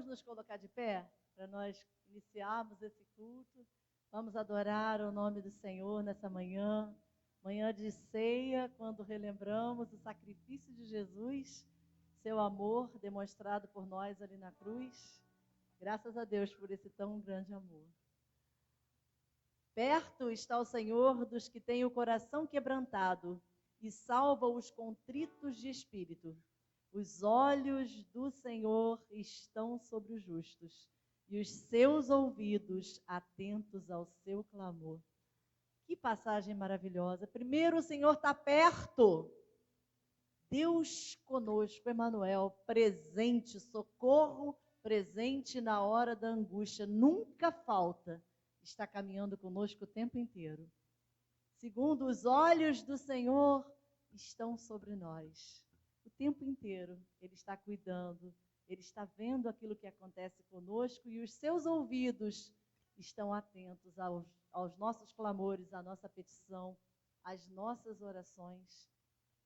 Vamos nos colocar de pé para nós iniciarmos esse culto. Vamos adorar o nome do Senhor nessa manhã, manhã de ceia, quando relembramos o sacrifício de Jesus, seu amor demonstrado por nós ali na cruz. Graças a Deus por esse tão grande amor. Perto está o Senhor dos que têm o coração quebrantado e salva os contritos de espírito. Os olhos do Senhor estão sobre os justos e os seus ouvidos atentos ao seu clamor. Que passagem maravilhosa. Primeiro, o Senhor está perto. Deus conosco, Emmanuel, presente, socorro, presente na hora da angústia. Nunca falta. Está caminhando conosco o tempo inteiro. Segundo, os olhos do Senhor estão sobre nós. O tempo inteiro Ele está cuidando, Ele está vendo aquilo que acontece conosco e os seus ouvidos estão atentos aos nossos clamores, à nossa petição, às nossas orações.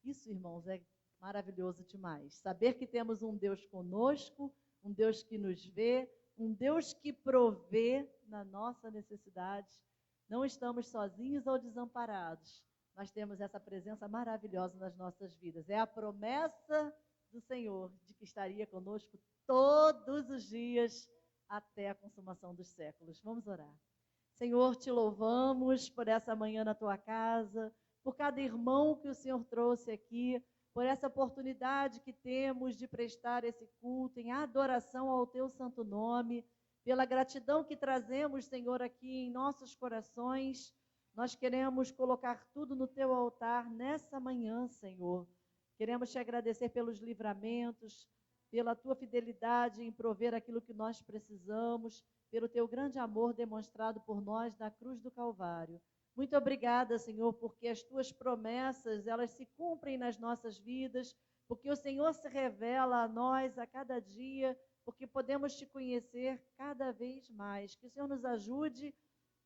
Isso, irmãos, é maravilhoso demais. Saber que temos um Deus conosco, um Deus que nos vê, um Deus que provê na nossa necessidade. Não estamos sozinhos ou desamparados. Nós temos essa presença maravilhosa nas nossas vidas. É a promessa do Senhor de que estaria conosco todos os dias até a consumação dos séculos. Vamos orar. Senhor, te louvamos por essa manhã na tua casa, por cada irmão que o Senhor trouxe aqui, por essa oportunidade que temos de prestar esse culto em adoração ao teu santo nome, pela gratidão que trazemos, Senhor, aqui em nossos corações. Nós queremos colocar tudo no teu altar nessa manhã, Senhor. Queremos te agradecer pelos livramentos, pela tua fidelidade em prover aquilo que nós precisamos, pelo teu grande amor demonstrado por nós na cruz do Calvário. Muito obrigada, Senhor, porque as tuas promessas, elas se cumprem nas nossas vidas, porque o Senhor se revela a nós a cada dia, porque podemos te conhecer cada vez mais. Que o Senhor nos ajude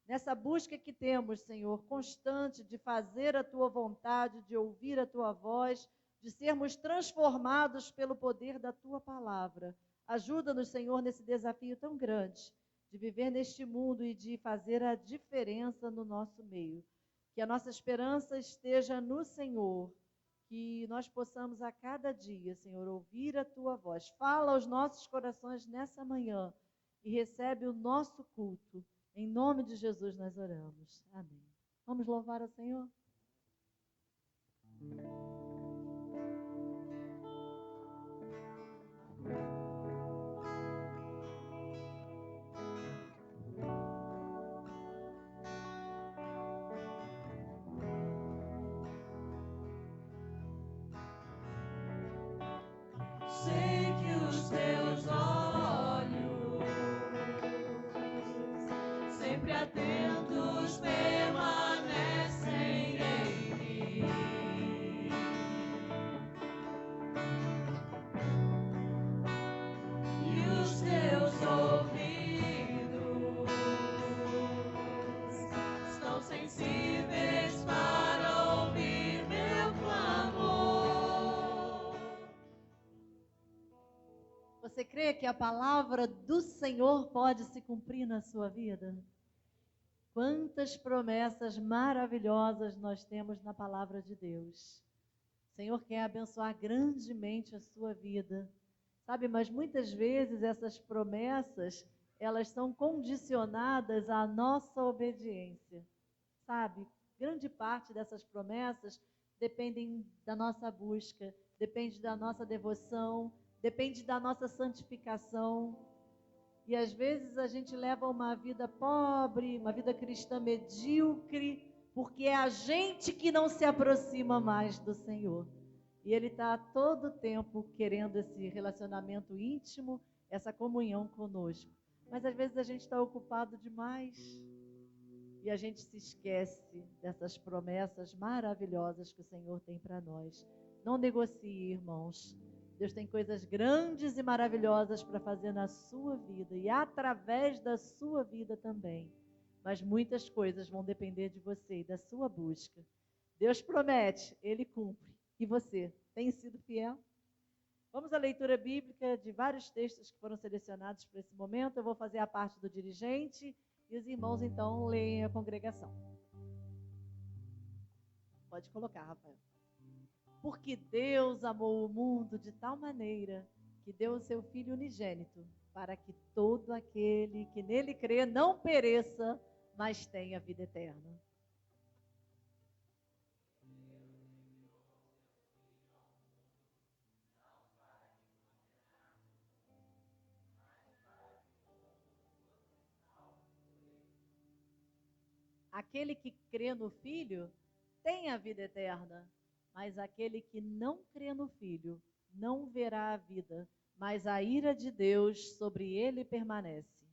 nessa busca que temos, Senhor, constante de fazer a tua vontade, de ouvir a tua voz, de sermos transformados pelo poder da tua palavra. Ajuda-nos, Senhor, nesse desafio tão grande, de viver neste mundo e de fazer a diferença no nosso meio. Que a nossa esperança esteja no Senhor, que nós possamos a cada dia, Senhor, ouvir a tua voz. Fala aos nossos corações nessa manhã e recebe o nosso culto. Em nome de Jesus nós oramos. Amém. Vamos louvar ao Senhor? Sei que os teus olhos, sempre atentos, permanecem em mim. E os teus ouvidos estão sensíveis para ouvir meu clamor. Você crê que a palavra do Senhor pode se cumprir na sua vida? Quantas promessas maravilhosas nós temos na palavra de Deus. O Senhor quer abençoar grandemente a sua vida. Sabe, mas muitas vezes essas promessas, elas são condicionadas à nossa obediência. Sabe, grande parte dessas promessas dependem da nossa busca, depende da nossa devoção, depende da nossa santificação. E às vezes a gente leva uma vida pobre, uma vida cristã medíocre, porque é a gente que não se aproxima mais do Senhor. E Ele está todo o tempo querendo esse relacionamento íntimo, essa comunhão conosco. Mas às vezes a gente está ocupado demais e a gente se esquece dessas promessas maravilhosas que o Senhor tem para nós. Não negocie, irmãos. Deus tem coisas grandes e maravilhosas para fazer na sua vida e através da sua vida também. Mas muitas coisas vão depender de você e da sua busca. Deus promete, Ele cumpre. E você, tem sido fiel? Vamos à leitura bíblica de vários textos que foram selecionados para esse momento. Eu vou fazer a parte do dirigente e os irmãos, então, leem a congregação. Pode colocar, Rafael. Porque Deus amou o mundo de tal maneira que deu o seu Filho unigênito, para que todo aquele que nele crê não pereça, mas tenha vida eterna. Aquele que crê no Filho tem a vida eterna, mas aquele que não crê no Filho não verá a vida, mas a ira de Deus sobre ele permanece.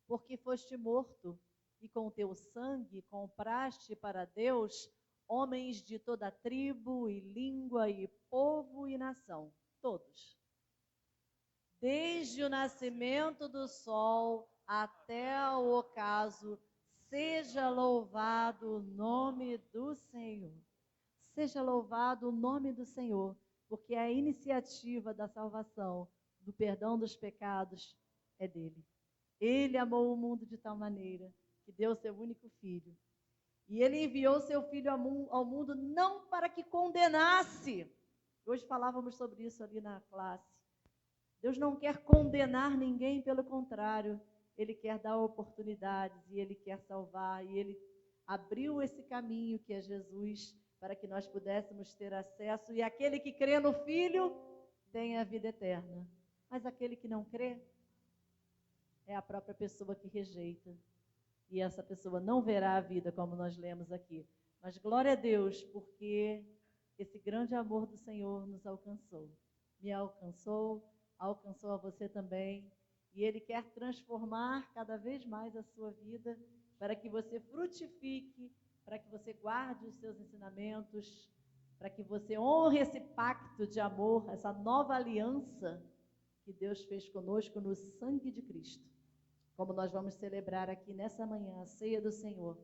Porque foste morto, e com teu sangue compraste para Deus homens de toda tribo e língua e povo e nação, todos. Desde o nascimento do sol até o ocaso, seja louvado o nome do Senhor. Seja louvado o nome do Senhor, porque a iniciativa da salvação, do perdão dos pecados, é dele. Ele amou o mundo de tal maneira que deu seu único filho. E ele enviou seu filho ao mundo não para que condenasse. Hoje falávamos sobre isso ali na classe. Deus não quer condenar ninguém, pelo contrário, ele quer dar oportunidades e ele quer salvar. E ele abriu esse caminho que é Jesus para que nós pudéssemos ter acesso. E aquele que crê no Filho tem a vida eterna. Mas aquele que não crê é a própria pessoa que rejeita. E essa pessoa não verá a vida, como nós lemos aqui. Mas glória a Deus, porque esse grande amor do Senhor nos alcançou. Me alcançou, alcançou a você também. E Ele quer transformar cada vez mais a sua vida, para que você frutifique, para que você guarde os seus ensinamentos, para que você honre esse pacto de amor, essa nova aliança que Deus fez conosco no sangue de Cristo. Como nós vamos celebrar aqui nessa manhã, a ceia do Senhor,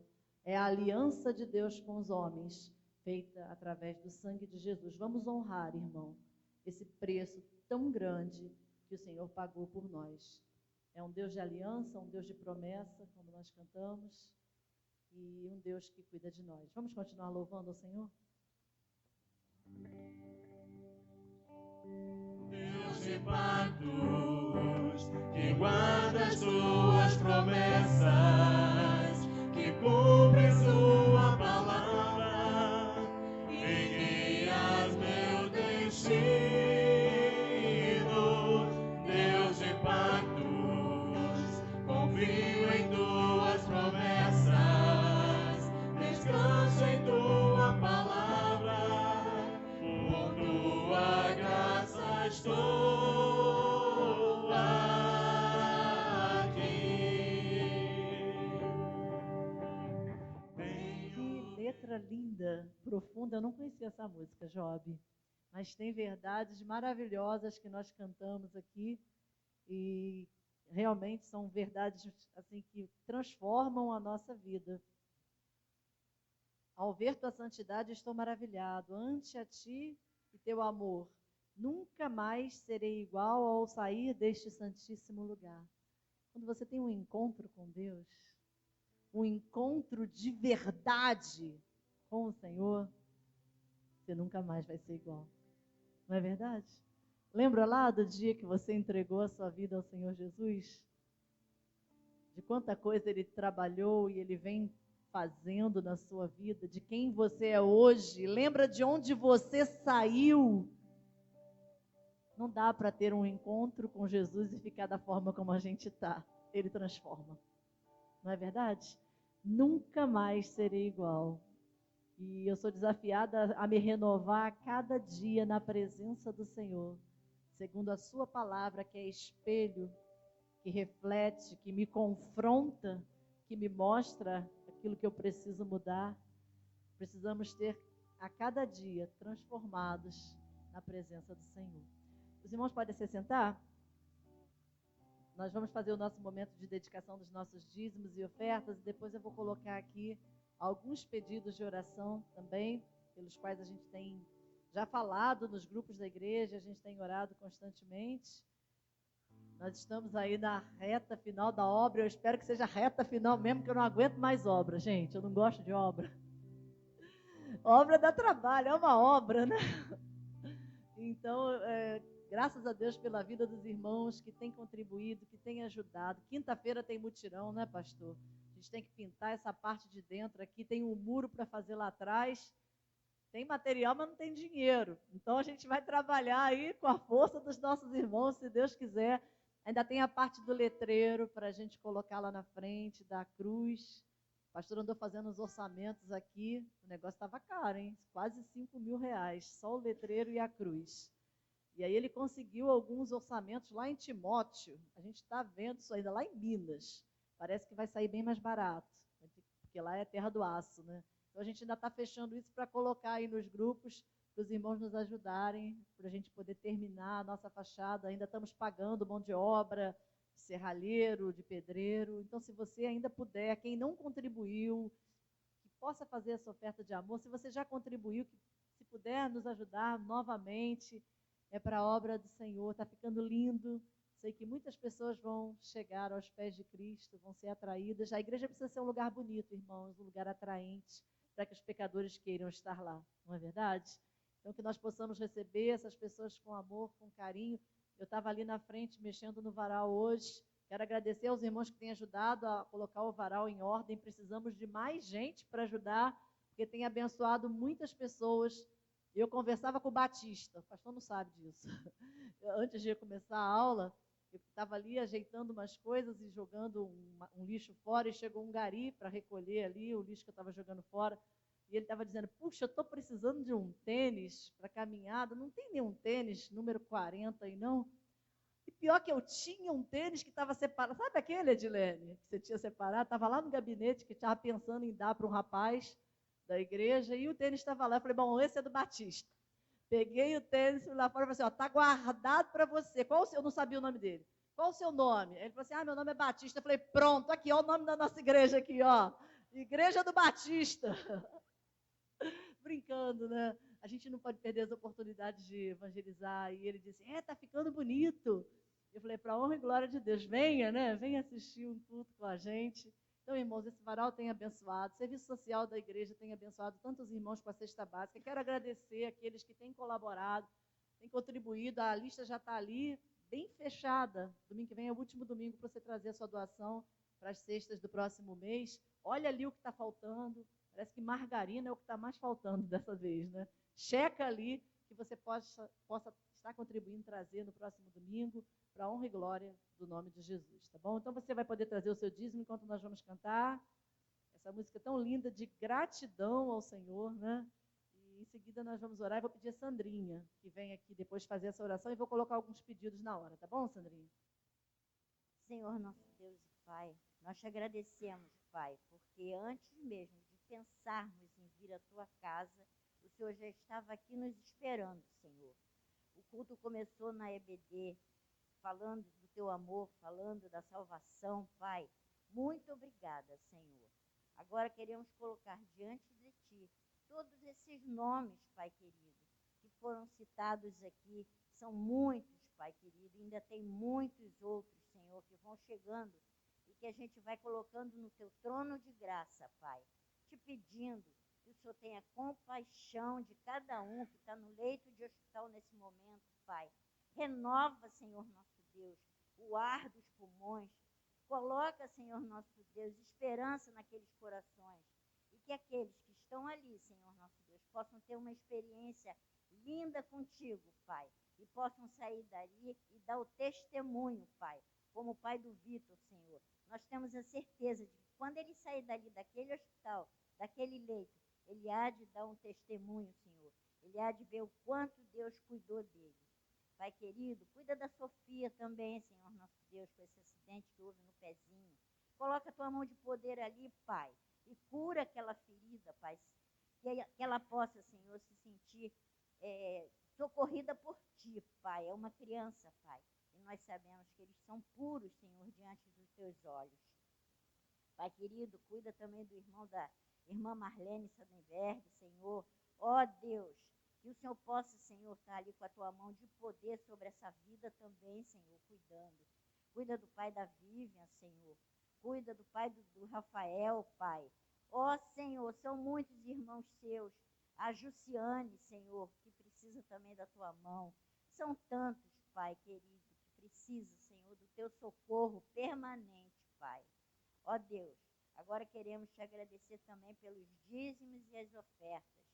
é a aliança de Deus com os homens, feita através do sangue de Jesus. Vamos honrar, irmão, esse preço tão grande que o Senhor pagou por nós. É um Deus de aliança, um Deus de promessa, como nós cantamos, e um Deus que cuida de nós. Vamos continuar louvando ao Senhor? Deus de pactos, que guarda as suas promessas, que cumpre sua palavra e guias meu destino. Deus de pactos, confio em tuas promessas, descanso em tua palavra, por tua graça estou aqui. Que letra linda, profunda. Eu não conhecia essa música, Job, mas tem verdades maravilhosas que nós cantamos aqui e realmente são verdades assim que transformam a nossa vida. Ao ver tua santidade estou maravilhado, ante a ti e teu amor. Nunca mais serei igual ao sair deste santíssimo lugar. Quando você tem um encontro com Deus, um encontro de verdade com o Senhor, você nunca mais vai ser igual. Não é verdade? Lembra lá do dia que você entregou a sua vida ao Senhor Jesus? De quanta coisa Ele trabalhou e Ele vem fazendo na sua vida, de quem você é hoje. Lembra de onde você saiu? Não dá para ter um encontro com Jesus e ficar da forma como a gente está. Ele transforma. Não é verdade? Nunca mais serei igual. E eu sou desafiada a me renovar a cada dia na presença do Senhor, segundo a sua palavra, que é espelho, que reflete, que me confronta, que me mostra aquilo que eu preciso mudar. Precisamos ter a cada dia transformados na presença do Senhor. Os irmãos podem se sentar? Nós vamos fazer o nosso momento de dedicação dos nossos dízimos e ofertas, e depois eu vou colocar aqui alguns pedidos de oração também, pelos quais a gente tem já falado nos grupos da igreja, a gente tem orado constantemente. Nós estamos aí na reta final da obra, eu espero que seja a reta final mesmo, que eu não aguento mais obra, gente, eu não gosto de obra. Obra dá trabalho, é uma obra, né? Então, graças a Deus pela vida dos irmãos que têm contribuído, que têm ajudado. Quinta-feira tem mutirão, né, pastor? A gente tem que pintar essa parte de dentro aqui, tem um muro para fazer lá atrás. Tem material, mas não tem dinheiro. Então, a gente vai trabalhar aí com a força dos nossos irmãos, se Deus quiser. Ainda tem a parte do letreiro para a gente colocar lá na frente, da cruz. O pastor andou fazendo os orçamentos aqui. O negócio estava caro, hein? Quase R$ 5.000, só o letreiro e a cruz. E aí ele conseguiu alguns orçamentos lá em Timóteo. A gente está vendo isso ainda lá em Minas. Parece que vai sair bem mais barato, porque lá é terra do aço, né? Então a gente ainda está fechando isso para colocar aí nos grupos, para os irmãos nos ajudarem, para a gente poder terminar a nossa fachada. Ainda estamos pagando mão de obra, de serralheiro, de pedreiro. Então, se você ainda puder, quem não contribuiu, que possa fazer essa oferta de amor. Se você já contribuiu, que se puder nos ajudar novamente, é para a obra do Senhor. Está ficando lindo. Sei que muitas pessoas vão chegar aos pés de Cristo, vão ser atraídas. A igreja precisa ser um lugar bonito, irmãos, um lugar atraente, para que os pecadores queiram estar lá, não é verdade? Então, que nós possamos receber essas pessoas com amor, com carinho. Eu estava ali na frente, mexendo no varal hoje. Quero agradecer aos irmãos que têm ajudado a colocar o varal em ordem. Precisamos de mais gente para ajudar, porque tem abençoado muitas pessoas. Eu conversava com o Batista, o pastor não sabe disso. Antes de começar a aula, eu estava ali ajeitando umas coisas e jogando um lixo fora, e chegou um gari para recolher ali o lixo que eu estava jogando fora. E ele estava dizendo, puxa, eu estou precisando de um tênis para caminhada. Não tem nenhum tênis número 40 aí, não? E pior que eu tinha um tênis que estava separado. Sabe aquele, Edilene, que você tinha separado? Estava lá no gabinete, que estava pensando em dar para um rapaz da igreja, e o tênis estava lá. Eu falei, bom, esse é do Batista. Peguei o tênis, fui lá fora e falei assim, ó, tá guardado para você. Qual o seu? Eu não sabia o nome dele. Qual o seu nome? Ele falou assim, meu nome é Batista. Eu falei, pronto, aqui, ó o nome da nossa igreja aqui, ó. Igreja do Batista. Brincando, né? A gente não pode perder as oportunidades de evangelizar. E ele disse, tá ficando bonito. Eu falei, para honra e glória de Deus, venha, né? Venha assistir um culto com a gente. Então, irmãos, esse varal tem abençoado, o serviço social da igreja tem abençoado tantos irmãos com a cesta básica. Quero agradecer aqueles que têm colaborado, têm contribuído. A lista já está ali, bem fechada. Domingo que vem é o último domingo para você trazer a sua doação para as cestas do próximo mês. Olha ali o que está faltando. Parece que margarina é o que está mais faltando dessa vez, né? Checa ali que você possa estar contribuindo, trazer no próximo domingo, para a honra e glória do nome de Jesus, tá bom? Então você vai poder trazer o seu dízimo enquanto nós vamos cantar essa música tão linda de gratidão ao Senhor, né? E em seguida nós vamos orar e vou pedir a Sandrinha, que vem aqui depois fazer essa oração, e vou colocar alguns pedidos na hora, tá bom, Sandrinha? Senhor nosso Deus e Pai, nós te agradecemos, Pai, porque antes mesmo de pensarmos em vir à tua casa, o Senhor já estava aqui nos esperando, Senhor. O culto começou na EBD, falando do teu amor, falando da salvação, Pai. Muito obrigada, Senhor. Agora queremos colocar diante de Ti todos esses nomes, Pai querido, que foram citados aqui. São muitos, Pai querido, ainda tem muitos outros, Senhor, que vão chegando e que a gente vai colocando no Teu trono de graça, Pai, te pedindo que o Senhor tenha compaixão de cada um que está no leito de hospital nesse momento, Pai. Renova, Senhor nosso Deus, o ar dos pulmões. Coloca, Senhor nosso Deus, esperança naqueles corações. E que aqueles que estão ali, Senhor nosso Deus, possam ter uma experiência linda contigo, Pai. E possam sair dali e dar o testemunho, Pai. Como o pai do Vitor, Senhor. Nós temos a certeza de que quando ele sair dali, daquele hospital, daquele leito, ele há de dar um testemunho, Senhor. Ele há de ver o quanto Deus cuidou dele. Pai querido, cuida da Sofia também, Senhor nosso Deus, com esse acidente que houve no pezinho. Coloca a tua mão de poder ali, Pai, e cura aquela ferida, Pai. Que ela possa, Senhor, se sentir socorrida por Ti, Pai. É uma criança, Pai. E nós sabemos que eles são puros, Senhor, diante dos teus olhos. Pai querido, cuida também do irmão da irmã Marlene Sadenberg, Senhor. Ó Deus, que o Senhor possa, Senhor, estar ali com a tua mão de poder sobre essa vida também, Senhor, cuidando. Cuida do pai da Vivian, Senhor. Cuida do pai do Rafael, Pai. Ó Senhor, são muitos irmãos seus. A Jussiane, Senhor, que precisa também da tua mão. São tantos, Pai querido, que precisa, Senhor, do teu socorro permanente, Pai. Ó Deus, agora queremos te agradecer também pelos dízimos e as ofertas.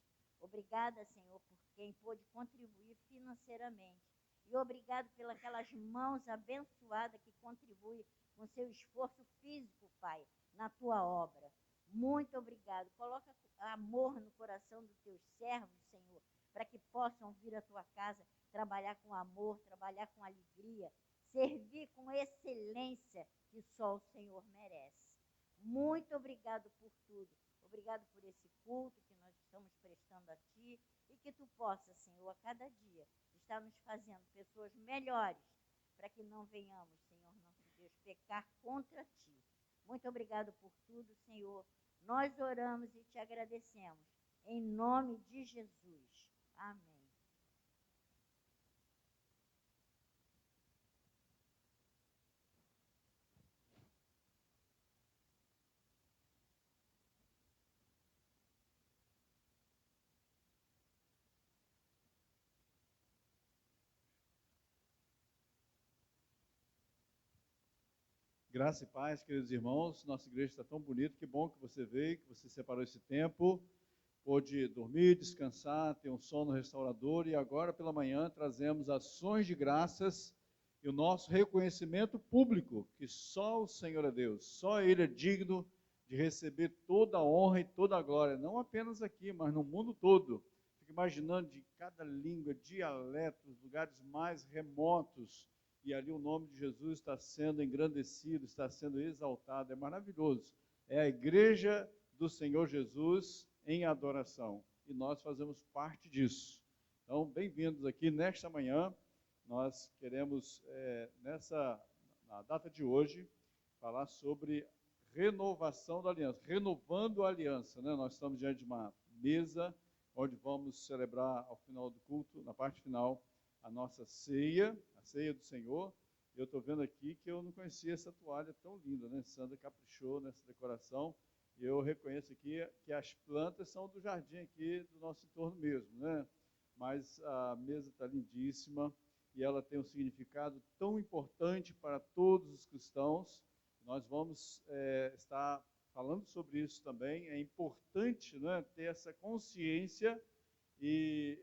Obrigada, Senhor, por quem pôde contribuir financeiramente. E obrigado pelas mãos abençoadas que contribuem com seu esforço físico, Pai, na tua obra. Muito obrigado. Coloca amor no coração dos teus servos, Senhor, para que possam vir à tua casa, trabalhar com amor, trabalhar com alegria, servir com excelência que só o Senhor merece. Muito obrigado por tudo. Obrigado por esse culto que nós estamos prestando a Ti e que Tu possa, Senhor, a cada dia estar nos fazendo pessoas melhores para que não venhamos, Senhor nosso Deus, pecar contra Ti. Muito obrigado por tudo, Senhor. Nós oramos e Te agradecemos. Em nome de Jesus. Amém. Graça e paz, queridos irmãos. Nossa igreja está tão bonita. Que bom que você veio, que você separou esse tempo. Pôde dormir, descansar, ter um sono restaurador. E agora pela manhã trazemos ações de graças e o nosso reconhecimento público, que só o Senhor é Deus. Só Ele é digno de receber toda a honra e toda a glória. Não apenas aqui, mas no mundo todo. Fico imaginando de cada língua, dialetos, lugares mais remotos. E ali o nome de Jesus está sendo engrandecido, está sendo exaltado, é maravilhoso. É a igreja do Senhor Jesus em adoração, e nós fazemos parte disso. Então, bem-vindos aqui nesta manhã. Nós queremos, na data de hoje, falar sobre renovação da aliança, renovando a aliança, né? Nós estamos diante de uma mesa, onde vamos celebrar ao final do culto, na parte final, a nossa ceia, a ceia do Senhor. Eu estou vendo aqui que eu não conhecia essa toalha tão linda, né? Sandra caprichou nessa decoração. E eu reconheço aqui que as plantas são do jardim aqui do nosso entorno mesmo, né? Mas a mesa está lindíssima e ela tem um significado tão importante para todos os cristãos. Nós vamos estar falando sobre isso também. É importante, né, ter essa consciência. E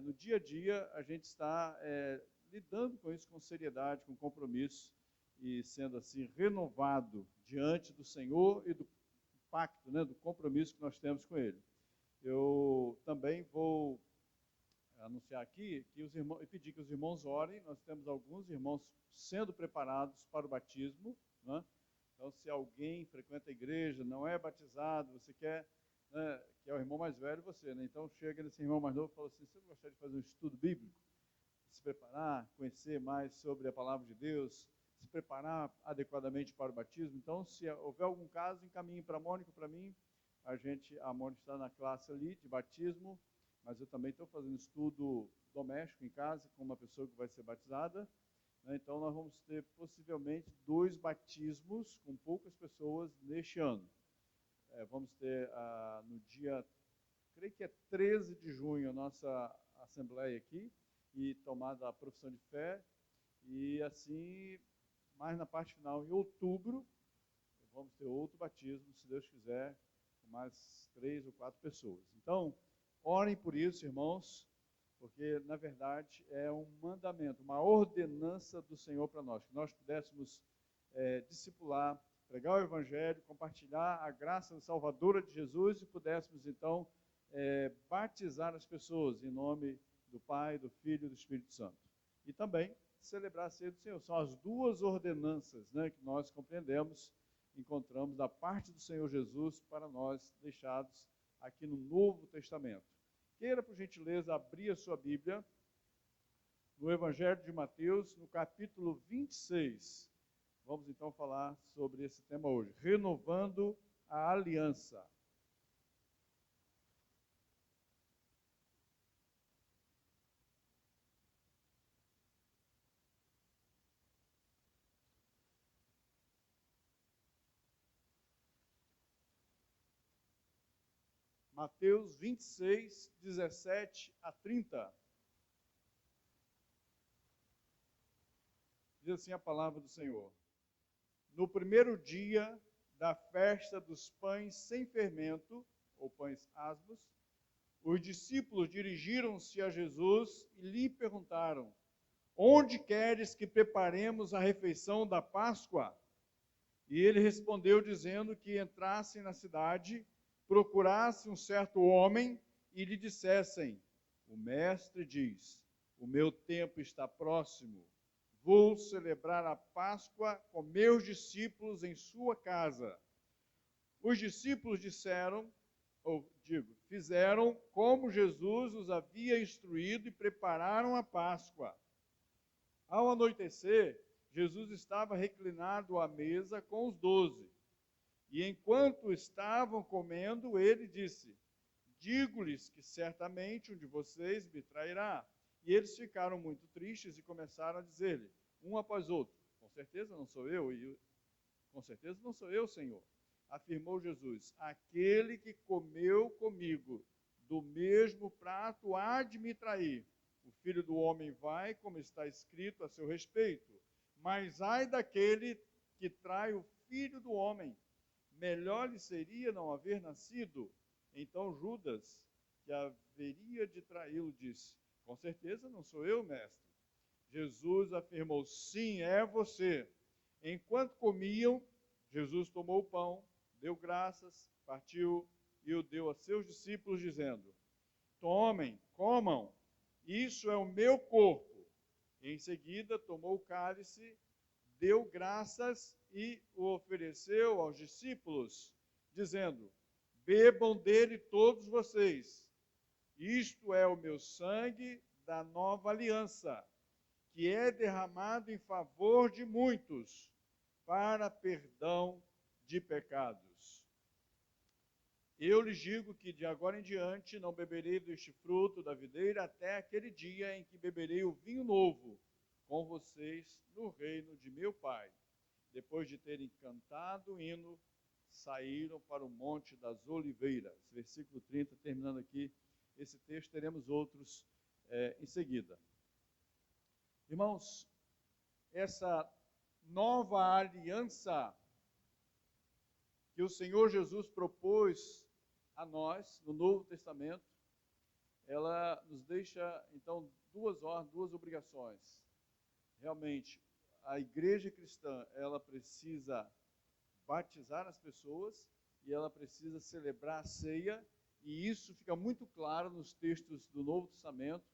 no dia a dia a gente está lidando com isso com seriedade, com compromisso, e sendo assim renovado diante do Senhor e do pacto, né, do compromisso que nós temos com Ele. Eu também vou anunciar aqui que os irmãos, e pedir que os irmãos orem. Nós temos alguns irmãos sendo preparados para o batismo, né? Então, se alguém frequenta a igreja, não é batizado, você quer, né, que é o irmão mais velho, você, né? Então chega nesse irmão mais novo e fala assim: você gostaria de fazer um estudo bíblico? Se preparar, conhecer mais sobre a palavra de Deus, se preparar adequadamente para o batismo? Então, se houver algum caso, encaminhe para a Mônica, para mim. A Mônica está na classe ali de batismo, mas eu também estou fazendo estudo doméstico em casa com uma pessoa que vai ser batizada, né? Então, nós vamos ter possivelmente 2 batismos com poucas pessoas neste ano. Vamos ter no dia, creio que é 13 de junho, a nossa assembleia aqui, e tomada a profissão de fé, e assim, mais na parte final, em outubro, vamos ter outro batismo, se Deus quiser, com mais 3 ou 4 pessoas. Então, orem por isso, irmãos, porque, na verdade, é um mandamento, uma ordenança do Senhor para nós, que nós pudéssemos discipular, pregar o Evangelho, compartilhar a graça salvadora de Jesus, e pudéssemos, então, batizar as pessoas em nome do Pai, do Filho e do Espírito Santo. E também celebrar a ceia do Senhor. São as 2 ordenanças, né, que nós compreendemos, encontramos da parte do Senhor Jesus para nós, deixados aqui no Novo Testamento. Queira, por gentileza, abrir a sua Bíblia no Evangelho de Mateus, no capítulo 26. Vamos então falar sobre esse tema hoje, renovando a aliança. Mateus 26, 17 a 30. Diz assim a palavra do Senhor. No primeiro dia da festa dos pães sem fermento, ou pães asmos, os discípulos dirigiram-se a Jesus e lhe perguntaram: onde queres que preparemos a refeição da Páscoa? E ele respondeu dizendo que entrassem na cidade, procurasse um certo homem e lhe dissessem: o mestre diz, o meu tempo está próximo, vou celebrar a Páscoa com meus discípulos em sua casa. Os discípulos fizeram como Jesus os havia instruído e prepararam a Páscoa. Ao anoitecer, Jesus estava reclinado à mesa com os 12. E enquanto estavam comendo, ele disse: digo-lhes que certamente um de vocês me trairá. E eles ficaram muito tristes e começaram a dizer-lhe, um após outro: com certeza não sou eu, com certeza não sou eu, Senhor. Afirmou Jesus: aquele que comeu comigo do mesmo prato há de me trair. O Filho do Homem vai, como está escrito a seu respeito. Mas ai daquele que trai o Filho do Homem. Melhor lhe seria não haver nascido. Então Judas, que haveria de traí-lo, disse: com certeza não sou eu, mestre. Jesus afirmou: sim, é você. Enquanto comiam, Jesus tomou o pão, deu graças, partiu e o deu a seus discípulos, dizendo: tomem, comam, isso é o meu corpo. E em seguida tomou o cálice, deu graças e o ofereceu aos discípulos, dizendo: bebam dele todos vocês. Isto é o meu sangue da nova aliança, que é derramado em favor de muitos, para perdão de pecados. Eu lhes digo que de agora em diante não beberei deste fruto da videira até aquele dia em que beberei o vinho novo com vocês no reino de meu Pai. Depois de terem cantado o hino, saíram para o Monte das Oliveiras. Versículo 30, terminando aqui esse texto, teremos outros em seguida. Irmãos, essa nova aliança que o Senhor Jesus propôs a nós no Novo Testamento, ela nos deixa, então, duas obrigações. Realmente, a igreja cristã, ela precisa batizar as pessoas e ela precisa celebrar a ceia, e isso fica muito claro nos textos do Novo Testamento,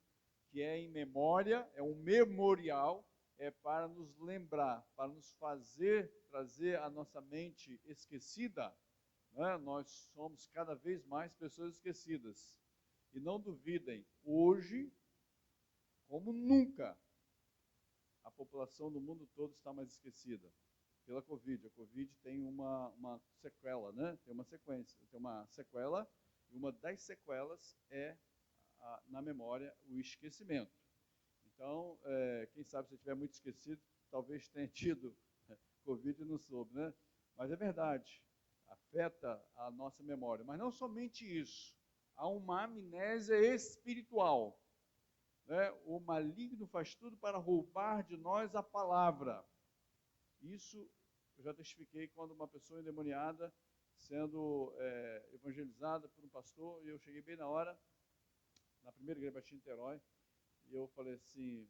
que é em memória, é um memorial, é para nos lembrar, para nos trazer a nossa mente esquecida, né? Nós somos cada vez mais pessoas esquecidas. E não duvidem, hoje, como nunca, a população do mundo todo está mais esquecida pela Covid. A Covid tem uma sequela, né? Tem uma sequência, tem uma sequela, e uma das sequelas é, na memória, o esquecimento. Então, quem sabe se estiver muito esquecido, talvez tenha tido Covid e não soube, né? Mas é verdade, afeta a nossa memória. Mas não somente isso, há uma amnésia espiritual. Né? O maligno faz tudo para roubar de nós a palavra. Isso eu já testifiquei quando uma pessoa endemoniada sendo evangelizada por um pastor, e eu cheguei bem na hora, na primeira igreja Batista em Niterói, e eu falei assim,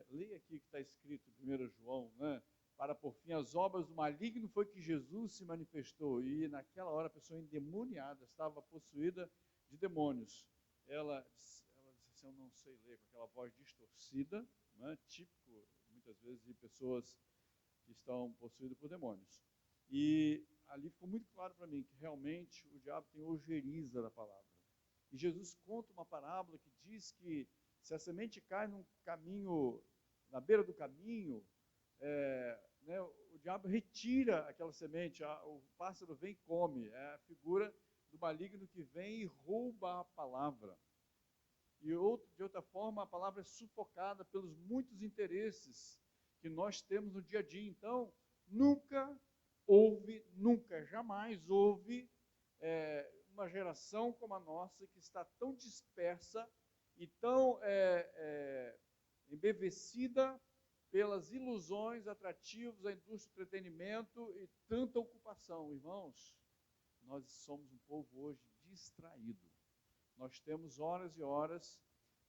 leia aqui que está escrito em 1 João, né? Para por fim as obras do maligno foi que Jesus se manifestou. E naquela hora a pessoa endemoniada estava possuída de demônios. Ela disse assim, eu não sei ler, com aquela voz distorcida, né? Típico muitas vezes de pessoas que estão possuídas por demônios. E ali ficou muito claro para mim que realmente o diabo tem ojeriza da palavra. E Jesus conta uma parábola que diz que Se a semente cai num caminho, na beira do caminho, né, o diabo retira aquela semente, o pássaro vem e come. É a figura do maligno que vem e rouba a palavra. E de outra forma, a palavra é sufocada pelos muitos interesses que nós temos no dia a dia. Então, jamais houve uma geração como a nossa que está tão dispersa e tão embevecida pelas ilusões, atrativos, a indústria do entretenimento e tanta ocupação. Irmãos, nós somos um povo hoje distraído. Nós temos horas e horas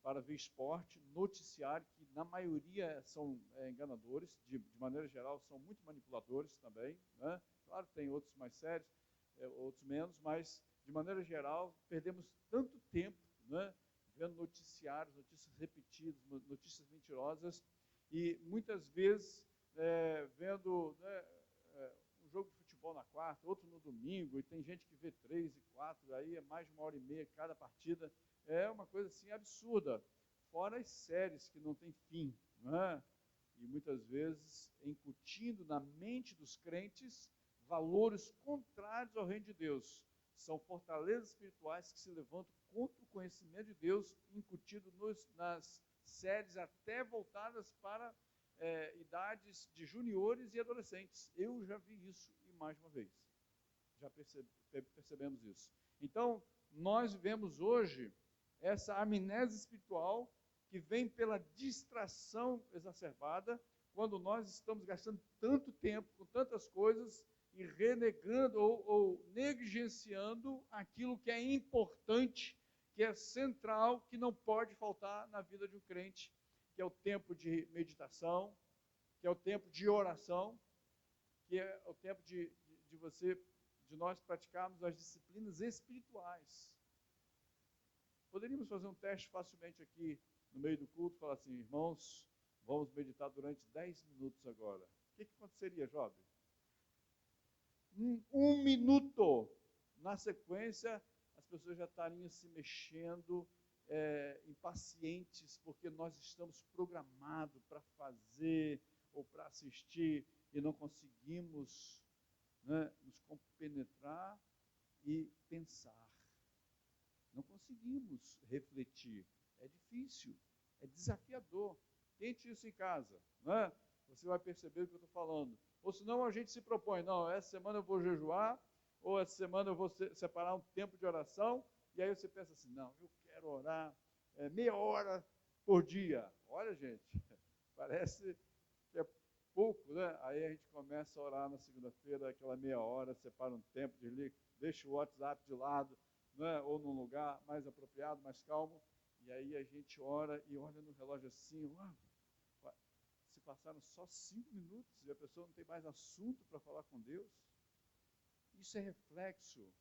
para ver esporte, noticiário, que na maioria são enganadores, de maneira geral são muito manipuladores também, né? Claro que tem outros mais sérios, outros menos, mas de maneira geral perdemos tanto tempo, né, vendo noticiários, notícias repetidas, notícias mentirosas, e muitas vezes vendo, né, um jogo de futebol na quarta, outro no domingo, e tem gente que vê 3 e 4, aí é mais de 1h30 cada partida. É uma coisa assim absurda, fora as séries que não tem fim, né? E muitas vezes incutindo na mente dos crentes valores contrários ao reino de Deus. São fortalezas espirituais que se levantam contra o conhecimento de Deus, incutido nas séries até voltadas para idades de juniores e adolescentes. Eu já vi isso e mais uma vez. Já percebemos isso. Então, nós vivemos hoje essa amnésia espiritual que vem pela distração exacerbada, quando nós estamos gastando tanto tempo com tantas coisas e renegando ou negligenciando aquilo que é importante, que é central, que não pode faltar na vida de um crente, que é o tempo de meditação, que é o tempo de oração, que é o tempo de nós praticarmos as disciplinas espirituais. Poderíamos fazer um teste facilmente aqui no meio do culto, falar assim: irmãos, vamos meditar durante 10 minutos agora. O que aconteceria, jovem? 1 minuto. Na sequência, as pessoas já estariam se mexendo, impacientes, porque nós estamos programados para fazer ou para assistir e não conseguimos, né, nos compenetrar e pensar. Não conseguimos refletir. É difícil, é desafiador. Tente isso em casa, né? Você vai perceber o que eu estou falando. Ou senão a gente se propõe: não, essa semana eu vou jejuar, ou essa semana eu vou separar um tempo de oração, e aí você pensa assim: não, eu quero orar meia hora por dia. Olha, gente, parece que é pouco, né? Aí a gente começa a orar na segunda-feira, aquela meia hora, separa um tempo, desliga, deixa o WhatsApp de lado, né? Ou num lugar mais apropriado, mais calmo, e aí a gente ora e olha no relógio assim: se passaram só 5 minutos e a pessoa não tem mais assunto para falar com Deus. Isso é reflexo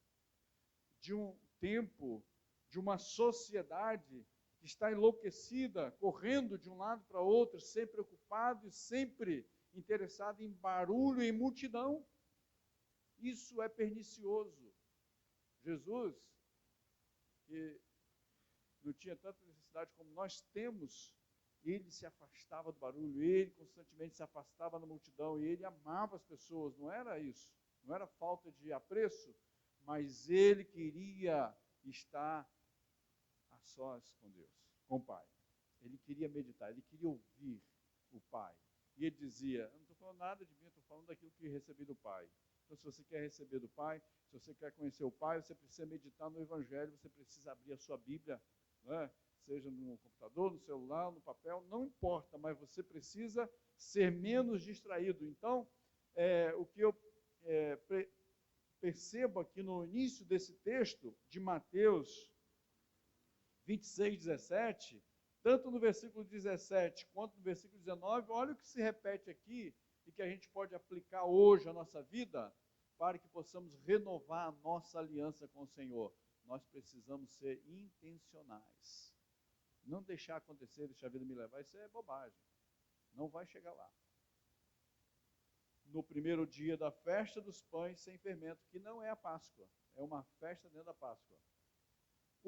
de um tempo, de uma sociedade que está enlouquecida, correndo de um lado para outro, sempre ocupado e sempre interessado em barulho e multidão. Isso é pernicioso. Jesus, que não tinha tanta necessidade como nós temos, ele se afastava do barulho, ele constantemente se afastava da multidão, e ele amava as pessoas. Não era isso, não era falta de apreço, mas ele queria estar a sós com Deus, com o Pai. Ele queria meditar, ele queria ouvir o Pai. E ele dizia: eu não estou falando nada de mim, eu estou falando daquilo que recebi do Pai. Então, se você quer receber do Pai, se você quer conhecer o Pai, você precisa meditar no Evangelho, você precisa abrir a sua Bíblia, né? Seja no computador, no celular, no papel, não importa, mas você precisa ser menos distraído. Então, o que eu percebo aqui no início desse texto de Mateus 26, 17, tanto no versículo 17 quanto no versículo 19, olha o que se repete aqui e que a gente pode aplicar hoje à nossa vida para que possamos renovar a nossa aliança com o Senhor. Nós precisamos ser intencionais. Não deixar acontecer, deixar a vida me levar, isso é bobagem. Não vai chegar lá. No primeiro dia da festa dos pães sem fermento, que não é a Páscoa, é uma festa dentro da Páscoa.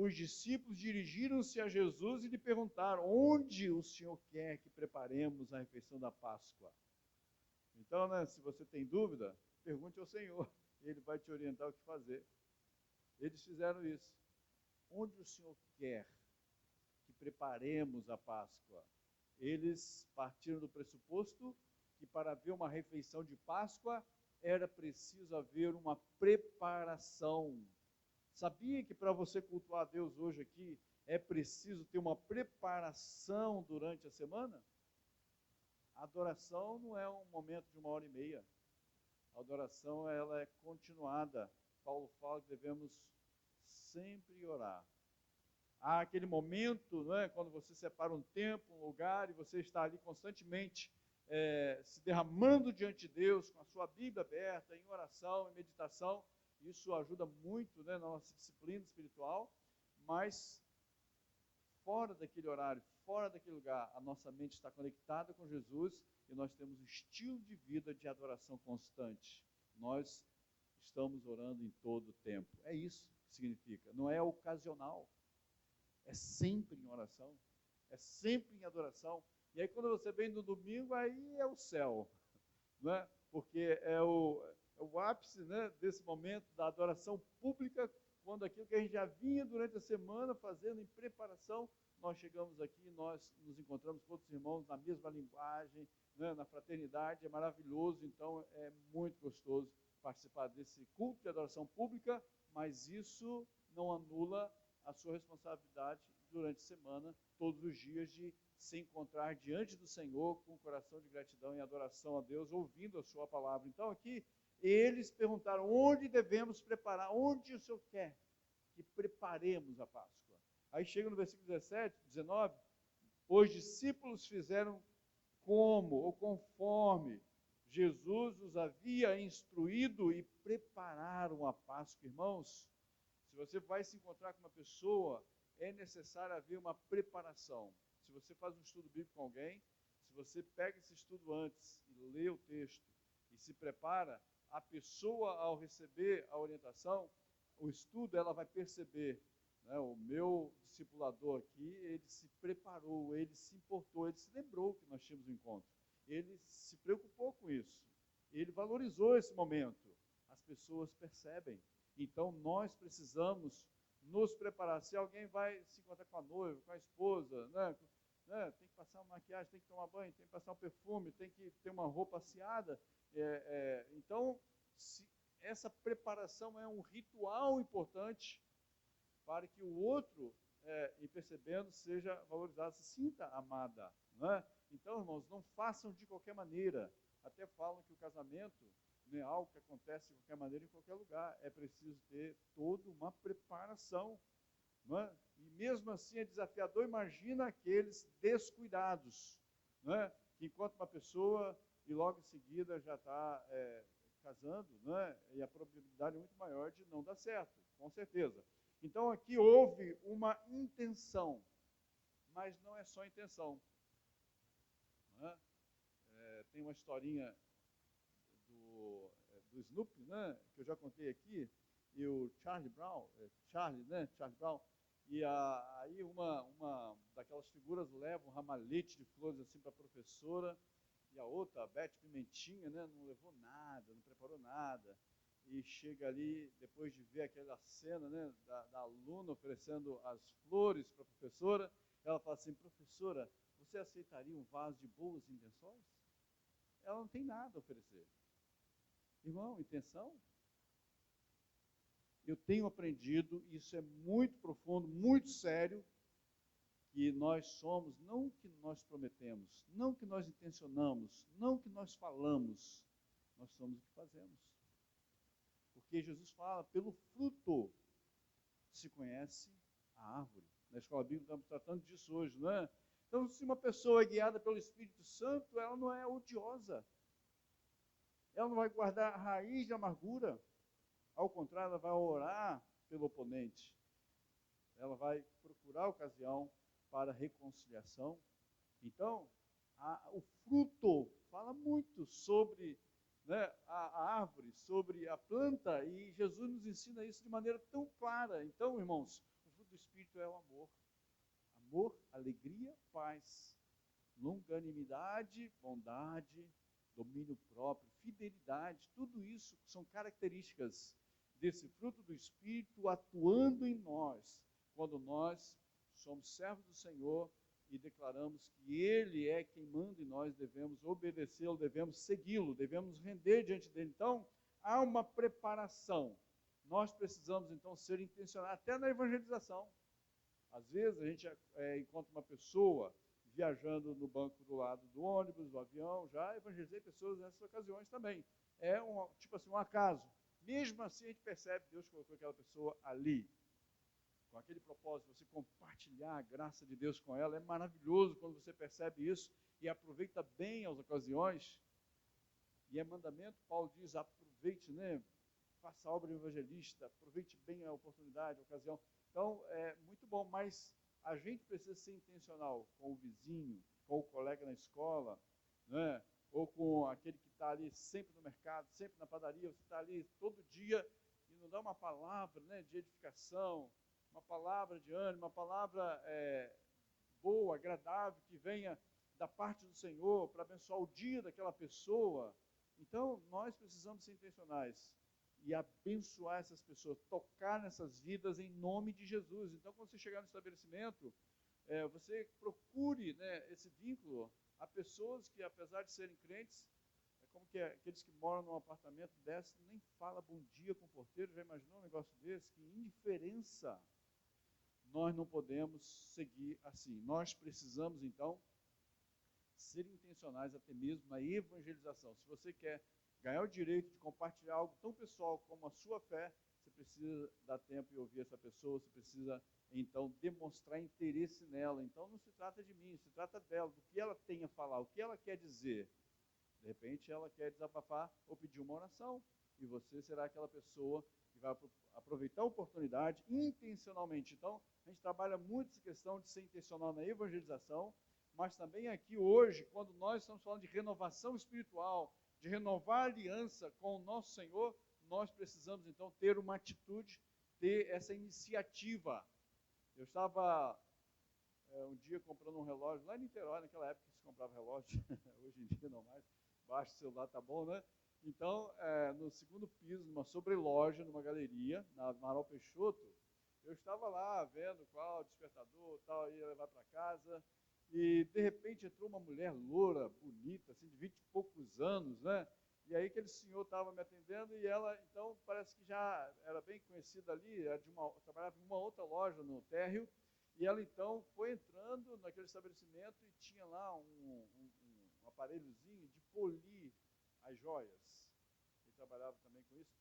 os discípulos dirigiram-se a Jesus e lhe perguntaram: onde o Senhor quer que preparemos a refeição da Páscoa? Então, né, se você tem dúvida, pergunte ao Senhor, Ele vai te orientar o que fazer. Eles fizeram isso. Onde o Senhor quer que preparemos a Páscoa? Eles partiram do pressuposto que para haver uma refeição de Páscoa era preciso haver uma preparação. Sabia que para você cultuar a Deus hoje aqui é preciso ter uma preparação durante a semana? A adoração não é um momento de 1h30. A adoração ela é continuada. Paulo fala que devemos sempre orar. Há aquele momento, não é, quando você separa um tempo, um lugar, e você está ali constantemente se derramando diante de Deus, com a sua Bíblia aberta, em oração, em meditação. Isso ajuda muito, né, na nossa disciplina espiritual, mas fora daquele horário, fora daquele lugar, a nossa mente está conectada com Jesus e nós temos um estilo de vida de adoração constante. Nós estamos orando em todo o tempo. É isso que significa. Não é ocasional. É sempre em oração. É sempre em adoração. E aí quando você vem no domingo, aí é o céu. Não é? Porque é o ápice, né, desse momento da adoração pública, quando aquilo que a gente já vinha durante a semana fazendo em preparação, nós chegamos aqui e nós nos encontramos com outros irmãos na mesma linguagem, né, na fraternidade, é maravilhoso, então é muito gostoso participar desse culto de adoração pública, mas isso não anula a sua responsabilidade durante a semana, todos os dias, de se encontrar diante do Senhor com um coração de gratidão e adoração a Deus, ouvindo a sua palavra. Então aqui, eles perguntaram: onde devemos preparar? Onde o Senhor quer que preparemos a Páscoa? Aí chega no versículo 17, 19, os discípulos fizeram como, ou conforme Jesus os havia instruído e prepararam a Páscoa. Irmãos, se você vai se encontrar com uma pessoa, é necessário haver uma preparação. Se você faz um estudo bíblico com alguém, se você pega esse estudo antes e lê o texto e se prepara, a pessoa, ao receber a orientação, o estudo, ela vai perceber, né, o meu discipulador aqui, ele se preparou, ele se importou, ele se lembrou que nós tínhamos um encontro. Ele se preocupou com isso. Ele valorizou esse momento. As pessoas percebem. Então, nós precisamos nos preparar. Se alguém vai se encontrar com a noiva, com a esposa, né, tem que passar uma maquiagem, tem que tomar banho, tem que passar um perfume, tem que ter uma roupa aciada. Então, essa preparação é um ritual importante para que o outro, em percebendo, seja valorizado, se sinta amada. Não é? Então, irmãos, não façam de qualquer maneira. Até falam que o casamento não é algo que acontece de qualquer maneira em qualquer lugar. É preciso ter toda uma preparação. Não é? E mesmo assim é desafiador. Imagina aqueles descuidados, não é? Que enquanto uma pessoa e logo em seguida já está casando, não é? E a probabilidade é muito maior de não dar certo, com certeza. Então aqui houve uma intenção, mas não é só intenção. Não é? Tem uma historinha do Snoopy, né, que eu já contei aqui, e o Charlie Brown, Charlie Brown, e aí uma daquelas figuras leva um ramalhete de flores assim para a professora, e a outra, a Beth Pimentinha, né, não levou nada, não preparou nada, e chega ali, depois de ver aquela cena, né, da aluna oferecendo as flores para a professora, ela fala assim: professora, você aceitaria um vaso de boas intenções? Ela não tem nada a oferecer. Irmão, intenção? Eu tenho aprendido, isso é muito profundo, muito sério, que nós somos, não o que nós prometemos, não o que nós intencionamos, não o que nós falamos, nós somos o que fazemos. Porque Jesus fala, pelo fruto se conhece a árvore. Na escola bíblica estamos tratando disso hoje, não é? Então, se uma pessoa é guiada pelo Espírito Santo, ela não é odiosa. Ela não vai guardar raiz de amargura. Ao contrário, ela vai orar pelo oponente. Ela vai procurar a ocasião para reconciliação. Então, o fruto fala muito sobre, né, a árvore, sobre a planta, e Jesus nos ensina isso de maneira tão clara. Então, irmãos, o fruto do Espírito é o amor. Amor, alegria, paz, longanimidade, bondade, domínio próprio, fidelidade, tudo isso são características desse fruto do Espírito atuando em nós, quando nós somos servos do Senhor e declaramos que Ele é quem manda em nós, devemos obedecê-lo, devemos segui-lo, devemos render diante dele. Então, há uma preparação. Nós precisamos, então, ser intencionais, até na evangelização. Às vezes, a gente encontra uma pessoa viajando no banco do lado do ônibus, do avião, já evangelizei pessoas nessas ocasiões também. É tipo assim, um acaso. Mesmo assim, a gente percebe que Deus colocou aquela pessoa ali, com aquele propósito, você compartilhar a graça de Deus com ela. É maravilhoso quando você percebe isso e aproveita bem as ocasiões. E é mandamento, Paulo diz, aproveite, né? Faça a obra evangelista, aproveite bem a oportunidade, a ocasião. Então, é muito bom, mas a gente precisa ser intencional com o vizinho, com o colega na escola, né? Ou com aquele que está ali sempre no mercado, sempre na padaria, você está ali todo dia e não dá uma palavra, né, de edificação, uma palavra de ânimo, uma palavra boa, agradável, que venha da parte do Senhor para abençoar o dia daquela pessoa. Então, nós precisamos ser intencionais e abençoar essas pessoas, tocar nessas vidas em nome de Jesus. Então, quando você chegar no estabelecimento, você procure, né, esse vínculo a pessoas que, apesar de serem crentes, como que aqueles que moram num apartamento desse, nem fala bom dia com o porteiro. Já imaginou um negócio desse? Que indiferença! Nós não podemos seguir assim. Nós precisamos, então, ser intencionais até mesmo na evangelização. Se você quer ganhar o direito de compartilhar algo tão pessoal como a sua fé, você precisa dar tempo e ouvir essa pessoa, você precisa, então, demonstrar interesse nela. Então, não se trata de mim, se trata dela, do que ela tem a falar, o que ela quer dizer. De repente, ela quer desabafar ou pedir uma oração, e você será aquela pessoa que vai aproveitar a oportunidade intencionalmente. Então, a gente trabalha muito essa questão de ser intencional na evangelização, mas também aqui hoje, quando nós estamos falando de renovação espiritual, de renovar a aliança com o nosso Senhor, nós precisamos, então, ter uma atitude, ter essa iniciativa. Eu estava um dia comprando um relógio lá em Niterói, naquela época que se comprava relógio, hoje em dia não mais, baixa o celular, tá bom, né? Então, no segundo piso, numa sobreloja, numa galeria, na Amaral Peixoto, eu estava lá vendo qual despertador, tal, ia levar para casa, e de repente entrou uma mulher loura, bonita, assim, de 20 e poucos anos, né? E aí aquele senhor estava me atendendo e ela, então, parece que já era bem conhecida ali, trabalhava em uma outra loja no térreo, e ela então foi entrando naquele estabelecimento e tinha lá um aparelhozinho de polir as joias. Ele trabalhava também com isso.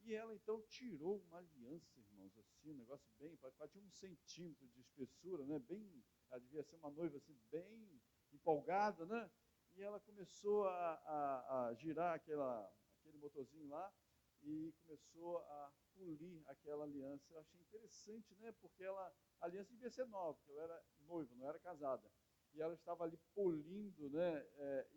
E ela então tirou uma aliança, irmãos, assim, um negócio bem, tinha 1 centímetro de espessura, né? Bem, ela devia ser uma noiva assim, bem empolgada, né? E ela começou a girar aquele motorzinho lá e começou a polir aquela aliança. Eu achei interessante, né? Porque a aliança devia ser nova, porque ela era noiva, não era casada. E ela estava ali polindo, né?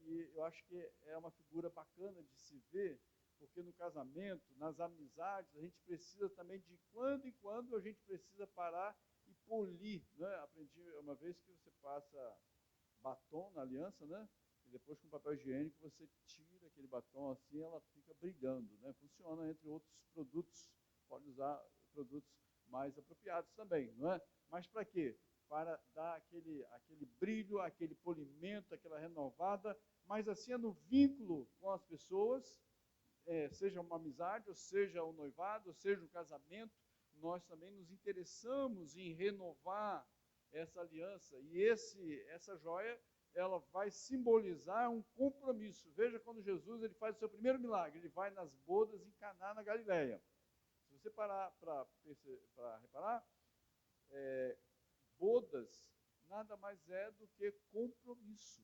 E eu acho que é uma figura bacana de se ver, porque no casamento, nas amizades, a gente precisa também, de quando em quando, a gente precisa parar e polir, né? Aprendi uma vez que você passa batom na aliança, né? E depois com papel higiênico você tira aquele batom assim, ela fica brilhando, né? Funciona entre outros produtos, pode usar produtos mais apropriados também, não é? Mas para quê? Para dar aquele brilho, aquele polimento, aquela renovada, mas assim é no vínculo com as pessoas, seja uma amizade, ou seja um noivado, ou seja um casamento, nós também nos interessamos em renovar essa aliança. E essa joia, ela vai simbolizar um compromisso. Veja quando Jesus ele faz o seu primeiro milagre, ele vai nas bodas em Caná, na Galileia. Se você parar para reparar, bodas nada mais é do que compromisso.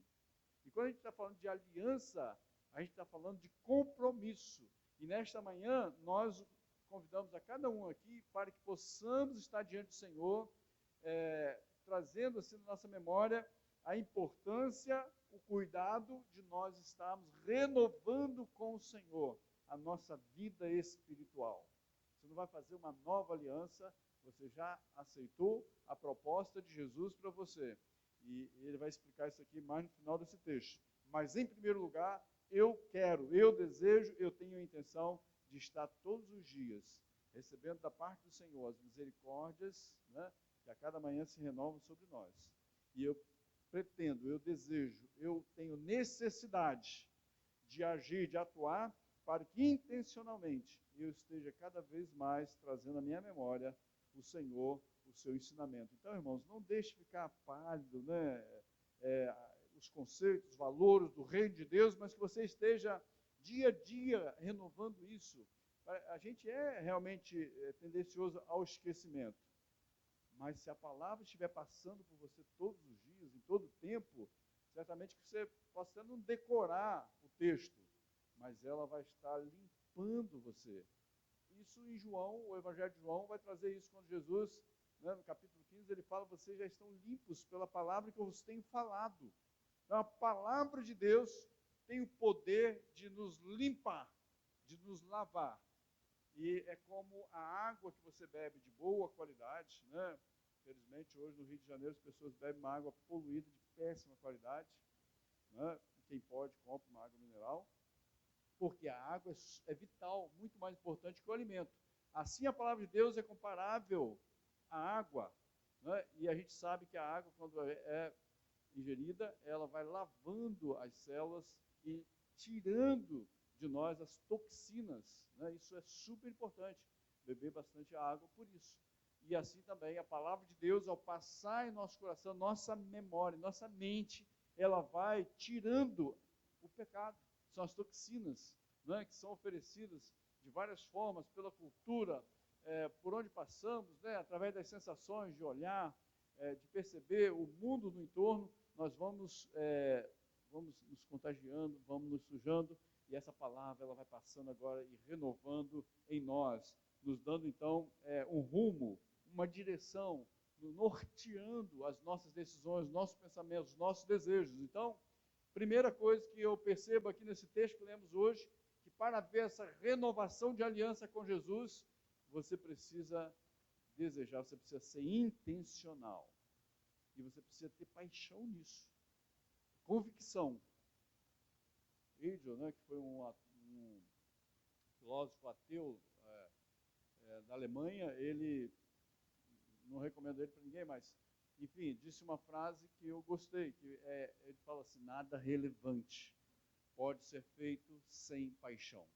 E quando a gente está falando de aliança, a gente está falando de compromisso. E nesta manhã, nós convidamos a cada um aqui para que possamos estar diante do Senhor, trazendo assim na nossa memória a importância, o cuidado de nós estarmos renovando com o Senhor a nossa vida espiritual. Se não vai fazer uma nova aliança, você já aceitou a proposta de Jesus para você. E ele vai explicar isso aqui mais no final desse texto. Mas, em primeiro lugar, eu quero, eu desejo, eu tenho a intenção de estar todos os dias recebendo da parte do Senhor as misericórdias, né, que a cada manhã se renovam sobre nós. E eu pretendo, eu desejo, eu tenho necessidade de agir, de atuar, para que intencionalmente eu esteja cada vez mais trazendo à minha memória o Senhor, o seu ensinamento. Então, irmãos, não deixe ficar pálido, né, os conceitos, os valores do reino de Deus, mas que você esteja dia a dia renovando isso. A gente é realmente tendencioso ao esquecimento, mas se a palavra estiver passando por você todos os dias, em todo o tempo, certamente que você possa até não decorar o texto, mas ela vai estar limpando você. Isso em João, o Evangelho de João vai trazer isso quando Jesus, né, no capítulo 15, ele fala: vocês já estão limpos pela palavra que eu vos tenho falado. Então, a palavra de Deus tem o poder de nos limpar, de nos lavar. E é como a água que você bebe de boa qualidade, né? Infelizmente, hoje no Rio de Janeiro, as pessoas bebem uma água poluída de péssima qualidade, né? Quem pode, compra uma água mineral, porque a água é vital, muito mais importante que o alimento. Assim, a palavra de Deus é comparável à água, né? E a gente sabe que a água, quando é ingerida, ela vai lavando as células e tirando de nós as toxinas, né? Isso é super importante, beber bastante água por isso. E assim também a palavra de Deus, ao passar em nosso coração, nossa memória, nossa mente, ela vai tirando o pecado. São as toxinas, né, que são oferecidas de várias formas pela cultura, por onde passamos, né, através das sensações de olhar, de perceber o mundo no entorno, nós vamos nos contagiando, vamos nos sujando, e essa palavra ela vai passando agora e renovando em nós, nos dando então um rumo, uma direção, norteando as nossas decisões, nossos pensamentos, nossos desejos. Então, primeira coisa que eu percebo aqui nesse texto que lemos hoje, que para haver essa renovação de aliança com Jesus, você precisa desejar, você precisa ser intencional. E você precisa ter paixão nisso. Convicção. Hegel, né, que foi um filósofo ateu da Alemanha, ele, não recomendo ele para ninguém, mas, enfim, disse uma frase que eu gostei, que ele fala assim: nada relevante pode ser feito sem paixão.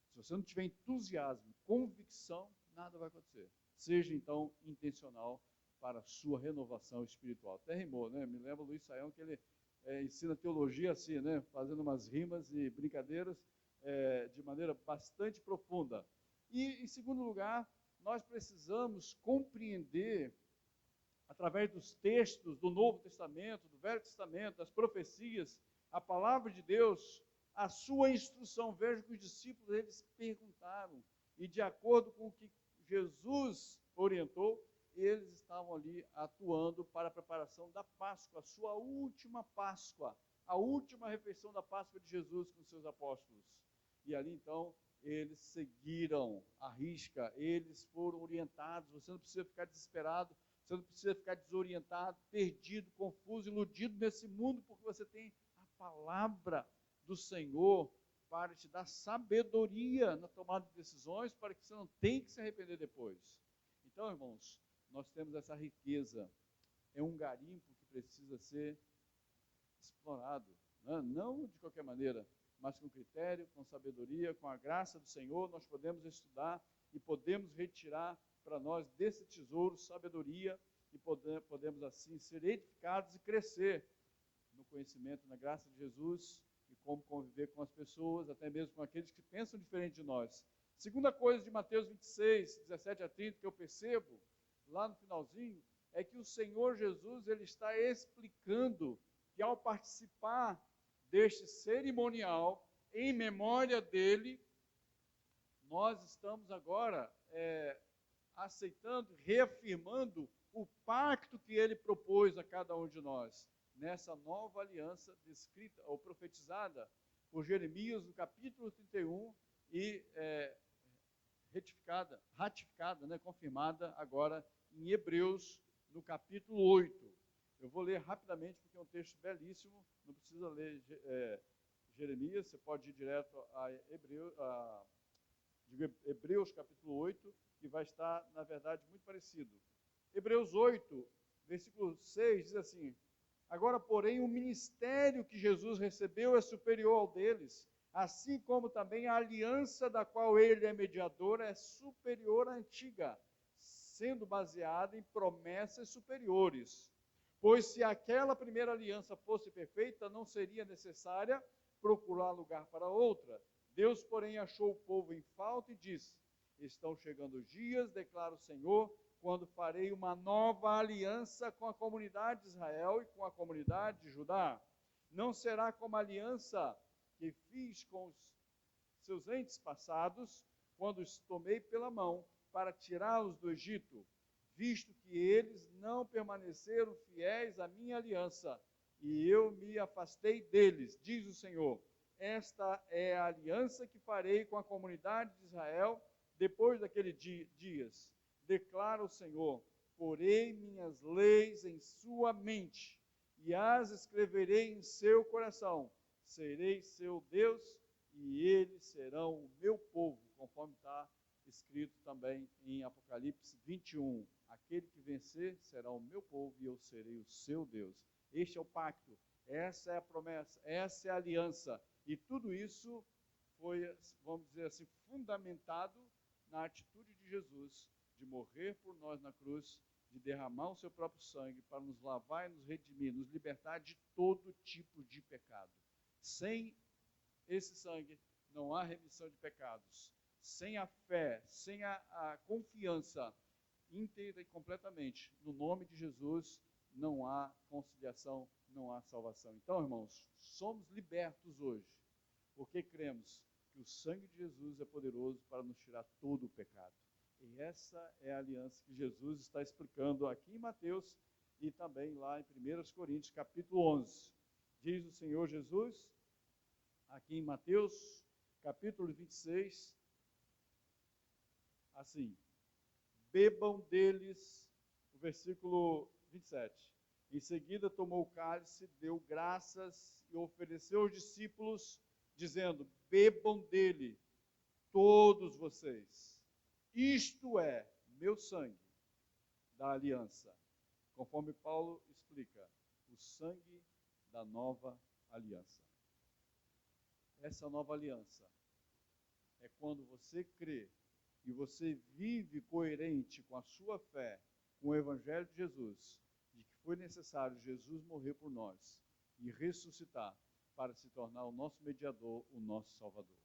Se você não tiver entusiasmo, convicção, nada vai acontecer. Seja, então, intencional para a sua renovação espiritual. Até rimou, né? Me lembra o Luiz Saião, que ele ensina teologia assim, né? Fazendo umas rimas e brincadeiras de maneira bastante profunda. E, em segundo lugar, nós precisamos compreender, através dos textos do Novo Testamento, do Velho Testamento, das profecias, a palavra de Deus, a sua instrução. Veja que os discípulos, eles perguntaram, e de acordo com o que Jesus orientou, eles estavam ali atuando para a preparação da Páscoa, a sua última Páscoa, a última refeição da Páscoa de Jesus com seus apóstolos. E ali então, eles seguiram a risca, eles foram orientados. Você não precisa ficar desesperado, você não precisa ficar desorientado, perdido, confuso, iludido nesse mundo, porque você tem a palavra do Senhor para te dar sabedoria na tomada de decisões, para que você não tenha que se arrepender depois. Então, irmãos, nós temos essa riqueza, é um garimpo que precisa ser explorado, né? Não de qualquer maneira, mas com critério, com sabedoria, com a graça do Senhor, nós podemos estudar e podemos retirar para nós desse tesouro sabedoria e podemos assim ser edificados e crescer no conhecimento, na graça de Jesus e como conviver com as pessoas, até mesmo com aqueles que pensam diferente de nós. Segunda coisa de Mateus 26, 17 a 30, que eu percebo lá no finalzinho, é que o Senhor Jesus, ele está explicando que ao participar deste cerimonial, em memória dele, nós estamos agora aceitando, reafirmando o pacto que ele propôs a cada um de nós, nessa nova aliança descrita ou profetizada por Jeremias no capítulo 31 e ratificada, né, confirmada agora em Hebreus, no capítulo 8. Eu vou ler rapidamente, porque é um texto belíssimo, não precisa ler Jeremias, você pode ir direto a Hebreus capítulo 8, que vai estar, na verdade, muito parecido. Hebreus 8, versículo 6, diz assim: agora, porém, o ministério que Jesus recebeu é superior ao deles, assim como também a aliança da qual ele é mediador é superior à antiga, sendo baseada em promessas superiores. Pois se aquela primeira aliança fosse perfeita, não seria necessária procurar lugar para outra. Deus, porém, achou o povo em falta e disse: estão chegando os dias, declara o Senhor, quando farei uma nova aliança com a comunidade de Israel e com a comunidade de Judá. Não será como a aliança que fiz com os seus entes passados, quando os tomei pela mão para tirá-los do Egito, visto que eles não permaneceram fiéis à minha aliança, e eu me afastei deles, diz o Senhor. Esta é a aliança que farei com a comunidade de Israel depois daqueles dias, declara o Senhor. Porei minhas leis em sua mente e as escreverei em seu coração. Serei seu Deus e eles serão o meu povo, conforme está escrito também em Apocalipse 21. Aquele que vencer será o meu povo e eu serei o seu Deus. Este é o pacto, essa é a promessa, essa é a aliança. E tudo isso foi, vamos dizer assim, fundamentado na atitude de Jesus, de morrer por nós na cruz, de derramar o seu próprio sangue para nos lavar e nos redimir, nos libertar de todo tipo de pecado. Sem esse sangue não há remissão de pecados. Sem a fé, sem a confiança íntegra e completamente no nome de Jesus, não há conciliação, não há salvação. Então, irmãos, somos libertos hoje, porque cremos que o sangue de Jesus é poderoso para nos tirar todo o pecado. E essa é a aliança que Jesus está explicando aqui em Mateus e também lá em 1 Coríntios, capítulo 11. Diz o Senhor Jesus, aqui em Mateus, capítulo 26, assim: bebam deles, o versículo 27. Em seguida tomou o cálice, deu graças e ofereceu aos discípulos, dizendo: bebam dele, todos vocês. Isto é meu sangue da aliança. Conforme Paulo explica, o sangue da nova aliança. Essa nova aliança é quando você crê e você vive coerente com a sua fé, com o Evangelho de Jesus, de que foi necessário Jesus morrer por nós e ressuscitar para se tornar o nosso mediador, o nosso Salvador.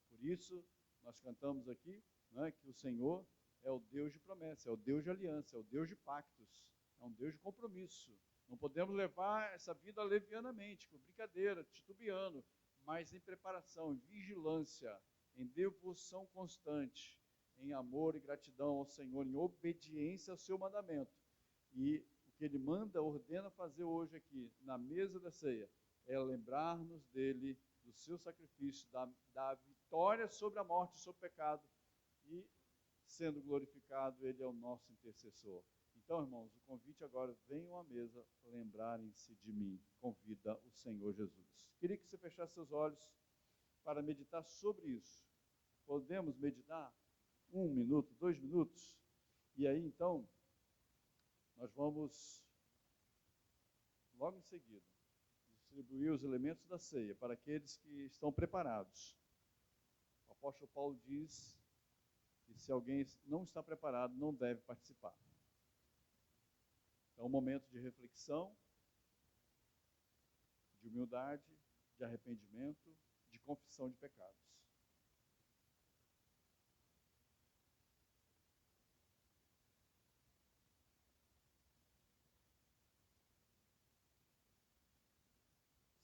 Por isso, nós cantamos aqui, né, que o Senhor é o Deus de promessa, é o Deus de aliança, é o Deus de pactos, é um Deus de compromisso. Não podemos levar essa vida levianamente, com brincadeira, titubeando, mas em preparação, em vigilância, em devoção constante, em amor e gratidão ao Senhor, em obediência ao seu mandamento. E o que ele manda, ordena fazer hoje aqui, na mesa da ceia, é lembrar-nos dele, do seu sacrifício, da vitória sobre a morte e sobre o pecado, e, sendo glorificado, ele é o nosso intercessor. Então, irmãos, o convite agora: venham à mesa, lembrarem-se de mim, convida o Senhor Jesus. Queria que você fechasse seus olhos para meditar sobre isso. Podemos meditar 1 minuto, 2 minutos? E aí, então, nós vamos, logo em seguida, distribuir os elementos da ceia para aqueles que estão preparados. O apóstolo Paulo diz que se alguém não está preparado, não deve participar. É um momento de reflexão, de humildade, de arrependimento, de confissão de pecados.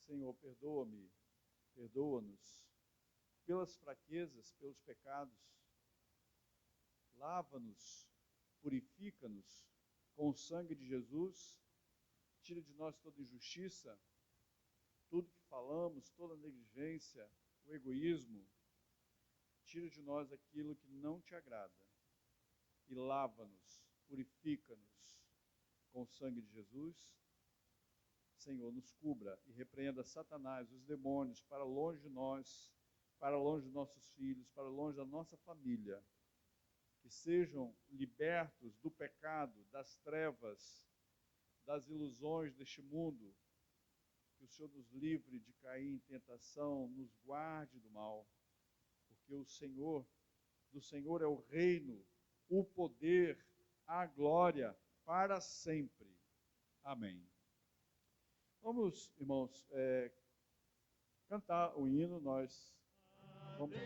Senhor, perdoa-me, perdoa-nos pelas fraquezas, pelos pecados. Lava-nos, purifica-nos com o sangue de Jesus. Tira de nós toda injustiça, tudo que falamos, toda negligência, o egoísmo. tira de nós aquilo que não te agrada e lava-nos, purifica-nos com o sangue de Jesus. Senhor, nos cubra e repreenda Satanás, os demônios, para longe de nós, para longe dos nossos filhos, para longe da nossa família. Que sejam libertos do pecado, das trevas, das ilusões deste mundo. Que o Senhor nos livre de cair em tentação, nos guarde do mal. Porque do Senhor é o reino, o poder, a glória, para sempre. Amém. Vamos, irmãos, cantar o hino, nós vamos...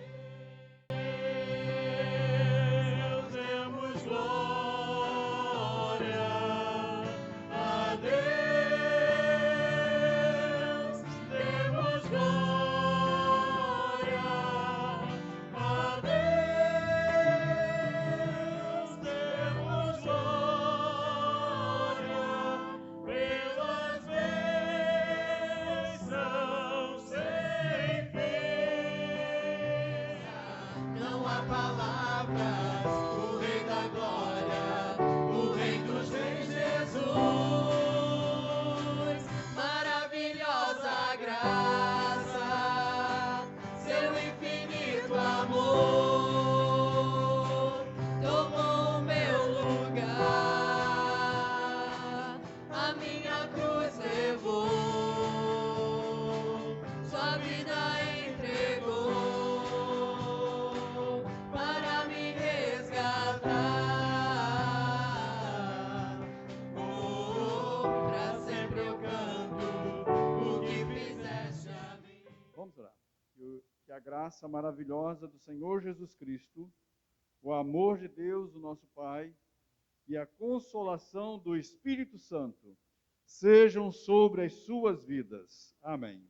Deus, demos glória a Deus, demos glória a Deus, demos glória pelas bênçãos sem fim. Não há palavras, o Rei da Glória, o Rei dos Reis, Jesus. Maravilhosa graça, seu infinito amor, tomou o meu lugar, a minha cruz levou, sua vida entregou para me resgatar. Oh, pra sempre eu canto o que fizeste a mim. Vamos orar. Que a graça maravilhosa do Senhor Jesus Cristo, o amor de Deus, o nosso Pai, e a consolação do Espírito Santo sejam sobre as suas vidas. Amém.